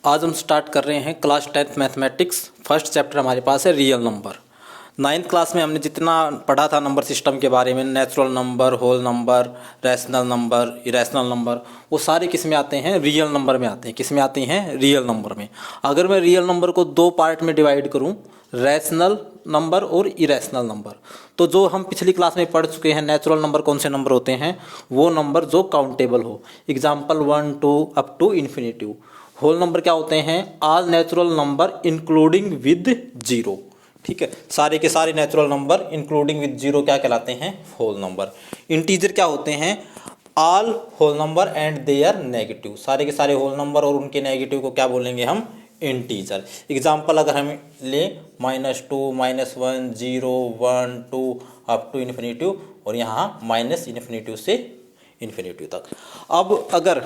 आज हम स्टार्ट कर रहे हैं class 10th mathematics. First chapter हमारे पास है रियल नंबर। 9th क्लास में हमने जितना पढ़ा था नंबर सिस्टम के बारे में, natural number, whole number, rational number, irrational number, वो सारे किस में आते हैं? रियल नंबर में आते हैं। किस में आते हैं? रियल नंबर में। अगर मैं रियल नंबर को दो पार्ट में डिवाइड करूँ, रैशनल नंबर और इरेशनल नंबर, तो जो हम पिछली क्लास में पढ़ चुके हैं, नेचुरल नंबर कौन से नंबर होते हैं? वो नंबर जो काउंटेबल हो, example 1 2 up to infinitive. Whole number क्या होते हैं? All natural number including with zero. ठीक है, सारे के सारे natural number including with zero क्या कहलाते हैं? Whole number. इंटीजर क्या होते हैं? All whole number and their negative. सारे के सारे होल नंबर और उनके नेगेटिव को क्या बोलेंगे हम? इंटीजर। एग्जाम्पल अगर हम ले -2 -1 0 1 2 अप टू इन्फिनिटिव, और यहाँ माइनस इन्फिनिटिव से इन्फिनिटिव तक। अब अगर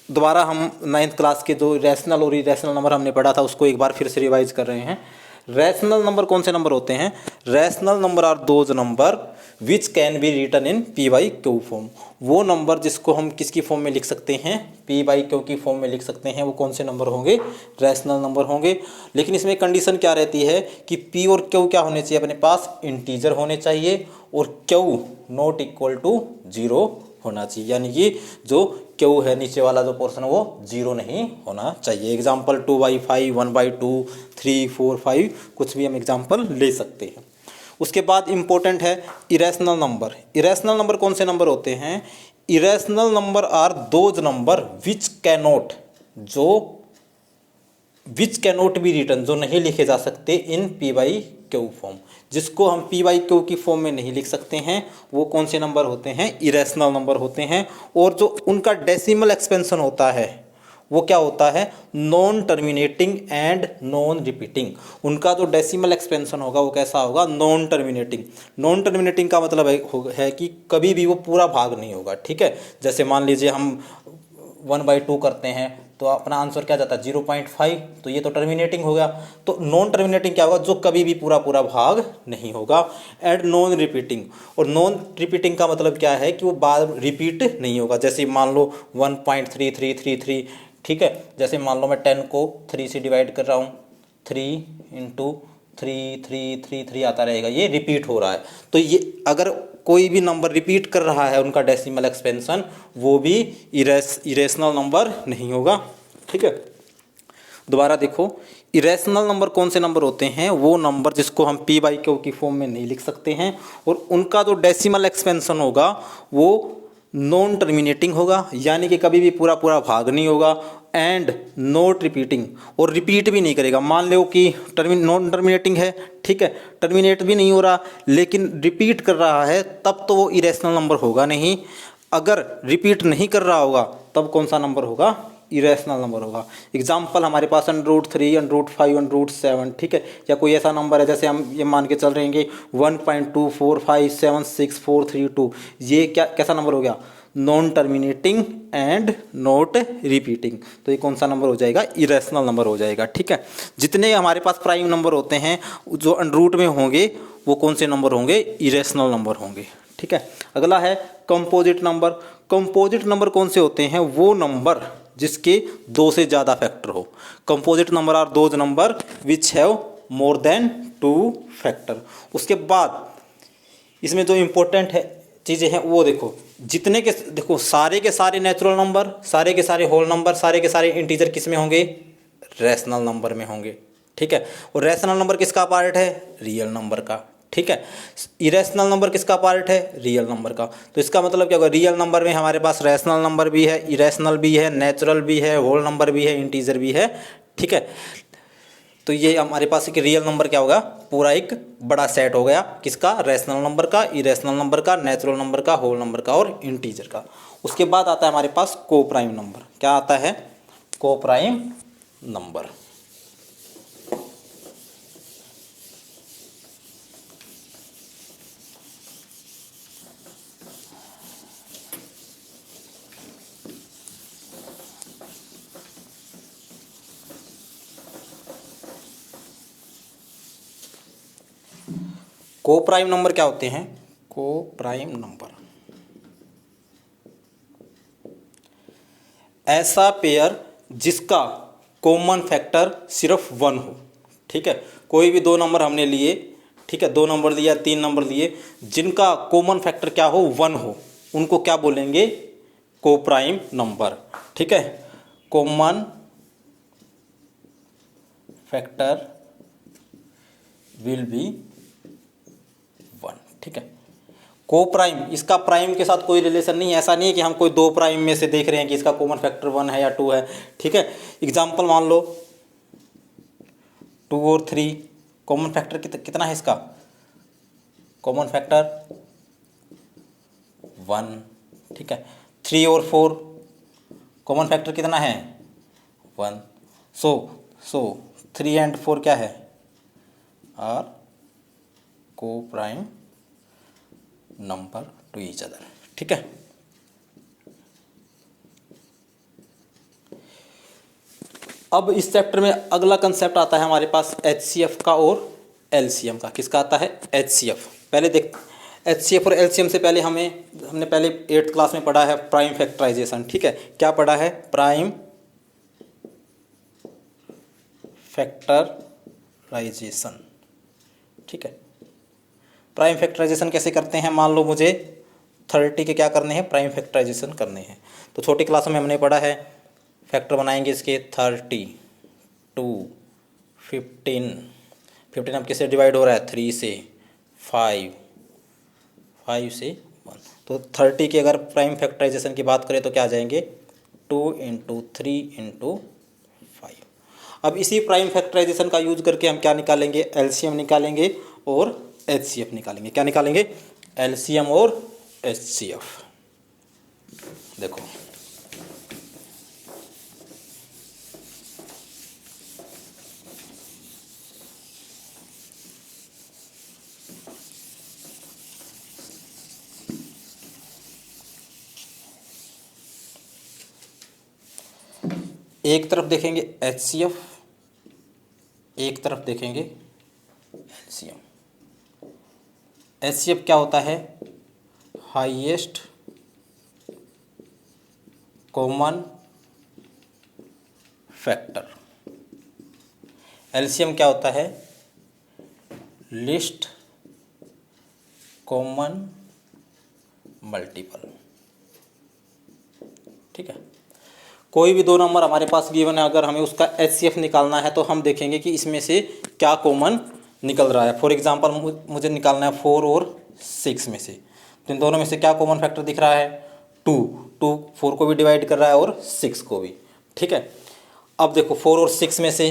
दोबारा हम 9th क्लास के जो रैशनल और इरेशनल नंबर हमने पढ़ा था उसको एक बार फिर से रिवाइज कर रहे हैं। रैशनल नंबर कौन से नंबर होते हैं? Rational number are those number which can be written in P by Q form. वो नंबर जिसको हम किसकी फॉर्म में लिख सकते हैं? पी बाई क्यू की फॉर्म में लिख सकते हैं। वो कौन से नंबर होंगे? रैशनल नंबर होंगे। लेकिन इसमें कंडीशन क्या रहती है कि पी और क्यू क्या होने चाहिए अपने पास? इंटीजर होने चाहिए, और Q not equal to zero होना चाहिए। यानी कि जो क्यू है नीचे वाला जो पोर्शन वो जीरो नहीं होना चाहिए। एग्जाम्पल 2/5 1/2 3 4 5 कुछ भी हम एग्जाम्पल ले सकते हैं। उसके बाद इंपॉर्टेंट है इरेशनल नंबर। इरेशनल नंबर कौन से नंबर होते हैं? Irrational number are those number which cannot, which cannot be written, जो नहीं लिखे जा सकते in P by Q form. जिसको हम पी बाई क्यू की फॉर्म में नहीं लिख सकते हैं वो कौन से नंबर होते हैं? इरेशनल नंबर होते हैं। और जो उनका डेसिमल एक्सपेंशन होता है वो क्या होता है? Non terminating and non repeating. उनका जो डेसिमल एक्सपेंशन होगा वो कैसा होगा? Non terminating. नॉन टर्मिनेटिंग का मतलब है कि कभी भी वो पूरा भाग नहीं होगा। ठीक है, जैसे मान लीजिए हम 1/2 करते हैं तो अपना आंसर क्या जाता है? 0.5, तो ये तो टर्मिनेटिंग हो गया। तो नॉन टर्मिनेटिंग क्या होगा? जो कभी भी पूरा पूरा भाग नहीं होगा। एंड नॉन रिपीटिंग, और नॉन रिपीटिंग का मतलब क्या है कि वो बार रिपीट नहीं होगा। जैसे मान लो 1.3333, ठीक है, जैसे मान लो मैं 10 को 3 से डिवाइड कर रहा हूँ, 3 × 3 3 3 3 आता रहेगा, ये रिपीट हो रहा है। तो ये अगर कोई भी नंबर रिपीट कर रहा है उनका डेसिमल एक्सपेंशन, वो भी इरेशनल नंबर नहीं होगा। ठीक है, दोबारा देखो, इरेशनल नंबर कौन से नंबर होते हैं? वो नंबर जिसको हम पी बाई क्यू की फॉर्म में नहीं लिख सकते हैं, और उनका जो डेसिमल एक्सपेंशन होगा वो नॉन टर्मिनेटिंग होगा, यानी कि कभी भी पूरा पूरा भाग नहीं होगा। एंड नॉट रिपीटिंग, और रिपीट भी नहीं करेगा। मान लो कि नॉन टर्मिनेटिंग है, ठीक है, टर्मिनेट भी नहीं हो रहा लेकिन रिपीट कर रहा है, तब तो वो इरेशनल नंबर होगा नहीं। अगर रिपीट नहीं कर रहा होगा तब कौन सा नंबर होगा? इरेशनल नंबर होगा। एग्जाम्पल हमारे पास √3 √5 √7, ठीक है, या कोई ऐसा नंबर है जैसे हम ये मान के चल रहे हैं कि 1.245764332, ये क्या कैसा नंबर हो गया? Non terminating and not repeating. तो ये कौन सा नंबर हो जाएगा? इरेशनल नंबर हो जाएगा। ठीक है, जितने हमारे पास प्राइम नंबर होते हैं जो अंडर में होंगे वो कौन से नंबर होंगे? इरेशनल नंबर होंगे। ठीक है, अगला है कंपोजिट नंबर। कंपोजिट नंबर कौन से होते हैं? वो नंबर जिसके दो से ज़्यादा फैक्टर हो। Composite number are those number which have more than 2 factor. उसके बाद इसमें जो इम्पोर्टेंट है चीज़ें हैं वो देखो, जितने के देखो सारे के सारे नेचुरल नंबर, सारे के सारे होल नंबर, सारे के सारे इंटीजर किस में होंगे? रैशनल नंबर में होंगे। ठीक है, और रैशनल नंबर किसका पार्ट है? रियल नंबर का। ठीक है, इरेशनल नंबर किसका पार्ट है? रियल नंबर का। तो इसका मतलब क्या होगा? रियल नंबर में हमारे पास रैशनल नंबर भी है, इरेशनल भी है, नेचुरल भी है, होल नंबर भी है, इंटीजर भी है। ठीक है, तो ये हमारे पास एक रियल नंबर क्या होगा? पूरा एक बड़ा सेट हो गया। किसका? रैशनल नंबर का, इरेशनल नंबर का, नेचुरल नंबर का, होल नंबर का और इंटीजर का। उसके बाद आता है हमारे पास को प्राइम नंबर। क्या आता है? को प्राइम नंबर। को प्राइम नंबर क्या होते हैं? को प्राइम नंबर ऐसा पेयर जिसका कॉमन फैक्टर सिर्फ 1 हो। ठीक है, कोई भी दो नंबर हमने लिए, ठीक है, 2 नंबर दिया, 3 नंबर लिए, जिनका कॉमन फैक्टर क्या हो, 1 हो, उनको क्या बोलेंगे, कोप्राइम नंबर। ठीक है, कॉमन फैक्टर विल बी 1। ठीक है, कोप्राइम, इसका प्राइम के साथ कोई रिलेशन नहीं है। ऐसा नहीं है कि हम कोई दो प्राइम में से देख रहे हैं कि इसका कॉमन फैक्टर 1 है या 2 है। ठीक है, एग्जाम्पल मान लो 2 और 3, कॉमन फैक्टर कितना है इसका, कॉमन फैक्टर 1। ठीक है, 3 और 4, कॉमन फैक्टर कितना है, 1। सो 3 एंड 4 क्या है, आर को prime number two each other. ठीक है, अब इस चैप्टर में अगला कंसेप्ट आता है हमारे पास HCF का और LCM का। किसका आता है, HCF। पहले देख, HCF और LCM से पहले हमने पहले 8th क्लास में पढ़ा है प्राइम फैक्टराइजेशन। ठीक है, क्या पढ़ा है, प्राइम फैक्टराइजेशन। ठीक है, प्राइम फैक्टराइजेशन कैसे करते हैं, मान लो मुझे 30 के क्या करने हैं, प्राइम फैक्टराइजेशन करने हैं। तो छोटी क्लास में हमने पढ़ा है, फैक्टर बनाएंगे इसके 30, 2, 15 अब किससे डिवाइड हो रहा है, 3 से, 5 से 1। तो 30 की अगर प्राइम फैक्टराइजेशन की बात करें तो क्या आ जाएंगे, 2 × 3 × 5। अब इसी प्राइम फैक्टराइजेशन का यूज करके हम क्या निकालेंगे, LCM निकालेंगे और HCF निकालेंगे। क्या निकालेंगे, LCM और HCF। देखो, एक तरफ देखेंगे HCF, एक तरफ देखेंगे LCM। HCF क्या होता है, हाईएस्ट कॉमन फैक्टर। LCM क्या होता है, लिस्ट कॉमन मल्टीपल। ठीक है, कोई भी दो नंबर हमारे पास गिवन है, अगर हमें उसका HCF निकालना है तो हम देखेंगे कि इसमें से क्या कॉमन निकल रहा है। फॉर एग्जांपल मुझे निकालना है 4 और 6 में से, तो इन दोनों में से क्या कॉमन फैक्टर दिख रहा है, 2 4 को भी डिवाइड कर रहा है और 6 को भी। ठीक है, अब देखो 4 और 6 में से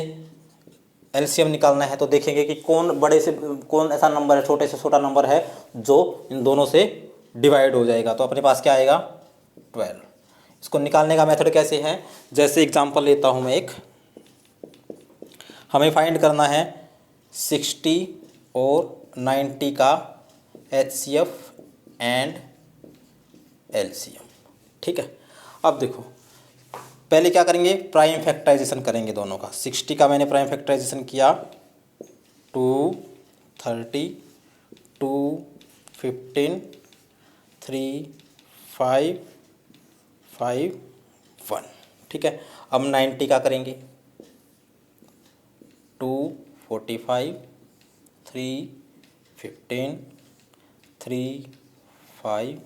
LCM निकालना है तो देखेंगे कि कौन ऐसा नंबर है, छोटे से छोटा नंबर है जो इन दोनों से डिवाइड हो जाएगा। तो अपने पास क्या आएगा, 12। इसको निकालने का मेथड कैसे है, जैसे एग्जांपल लेता हूं मैं एक, हमें फाइंड करना है 60 और 90 का HCF एंड LCM। ठीक है, अब देखो पहले क्या करेंगे, प्राइम फैक्टराइजेशन करेंगे दोनों का। 60 का मैंने प्राइम फैक्टराइजेशन किया, 2, 30, 2, 15, 3, 5, 5, 1। ठीक है, अब 90 का करेंगे, 2, 45, 3, 15, 3, 5,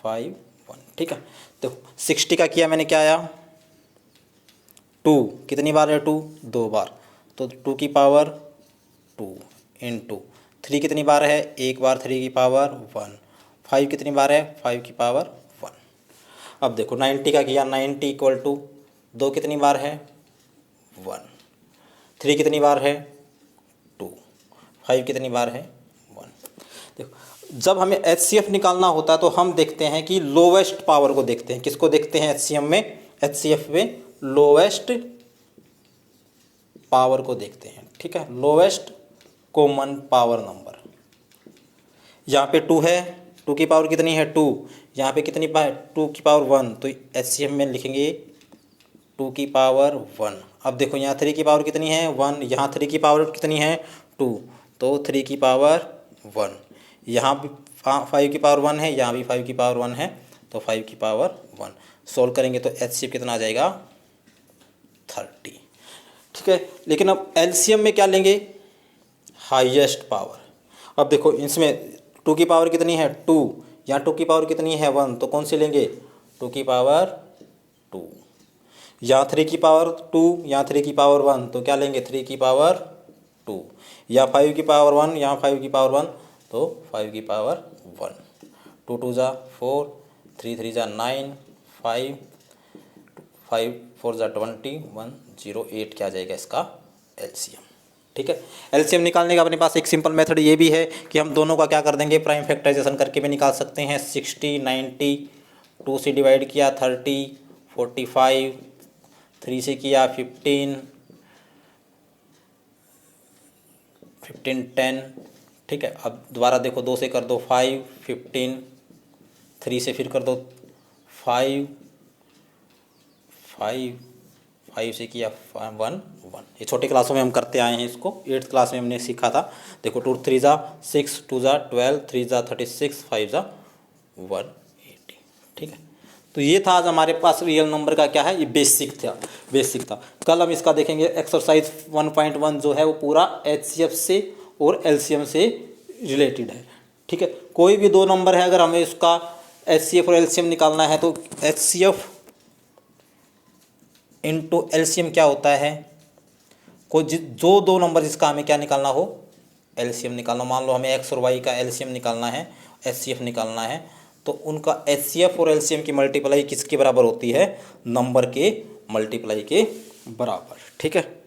5, 1। ठीक है, तो 60 का किया मैंने, क्या आया, 2 कितनी बार है, 2 2 बार, तो 2 की पावर 2 × 3 कितनी बार है, एक बार, 3 की पावर 1। 5 कितनी बार है, 5 की पावर 1। अब देखो 90 का किया, 90 = 2 कितनी बार है, 1। 3 कितनी बार है, 2। 5 कितनी बार है, 1। देखो जब हमें HCF निकालना होता है तो हम देखते हैं कि लोवेस्ट पावर को देखते हैं। किसको देखते हैं HCF में लोवेस्ट पावर को देखते हैं। ठीक है, लोवेस्ट कॉमन पावर नंबर। यहाँ पे 2 है, 2 की पावर कितनी है, 2। यहाँ पे कितनी 2 की पावर 1, तो HCF में लिखेंगे 2 की पावर 1। अब देखो यहाँ 3 की पावर कितनी है, 1। यहाँ 3 की पावर कितनी है, 2, तो 3 की पावर 1। यहाँ भी 5 की पावर 1 है, यहाँ भी 5 की पावर 1 है, तो 5 की पावर 1। सोल्व करेंगे तो HCF कितना आ जाएगा, 30। ठीक है, लेकिन अब एलसीएम में क्या लेंगे, हाईएस्ट पावर। अब देखो इसमें 2 की पावर कितनी है 2, यहाँ 2 की पावर कितनी है 1, तो कौन सी लेंगे 2 की पावर 2। यहाँ 3 की पावर 2, यहाँ 3 की पावर 1, तो क्या लेंगे 3 की पावर 2। यहाँ 5 की पावर 1, यहाँ 5 की पावर 1, तो 5 की पावर 1। 2 2 जा 4, 3 3 जा 9, 5 5 4 जा 20, 1 0 8 क्या आ जाएगा इसका एलसीएम। ठीक है, एलसीएम निकालने का अपने पास एक सिंपल मेथड ये भी है कि हम दोनों का क्या कर देंगे, प्राइम फैक्टराइजेशन करके भी निकाल सकते हैं। 60 90, 2 से डिवाइड किया 30, 45, 3 से किया 15 10। ठीक है, अब दोबारा देखो 2 से कर दो 5 15, 3 से फिर कर दो 5 5 5 से किया 1 1। ये छोटे क्लासों में हम करते आए हैं इसको, 8th क्लास में हमने सीखा था। देखो 2 3 जा 6, 2 जा 12, 3 जा 36, 5 जा 180। ठीक है, तो ये था आज हमारे पास रियल नंबर का क्या है, ये बेसिक था। कल हम इसका देखेंगे एक्सरसाइज 1.1 जो है वो पूरा एचसीएफ से और एलसीएम से रिलेटेड है। ठीक है, कोई भी दो नंबर है अगर हमें इसका एचसीएफ और एलसीएम निकालना है तो एचसीएफ इंटू एलसीएम क्या होता है, कोई जो दो नंबर जिसका हमें क्या निकालना हो एलसीएम निकालना, मान लो हमें एक्स और वाई का एलसीएम निकालना है, एचसीएफ निकालना है, तो उनका एचसीएफ और एलसीएम की मल्टीप्लाई किसके बराबर होती है, नंबर के मल्टीप्लाई के बराबर। ठीक है।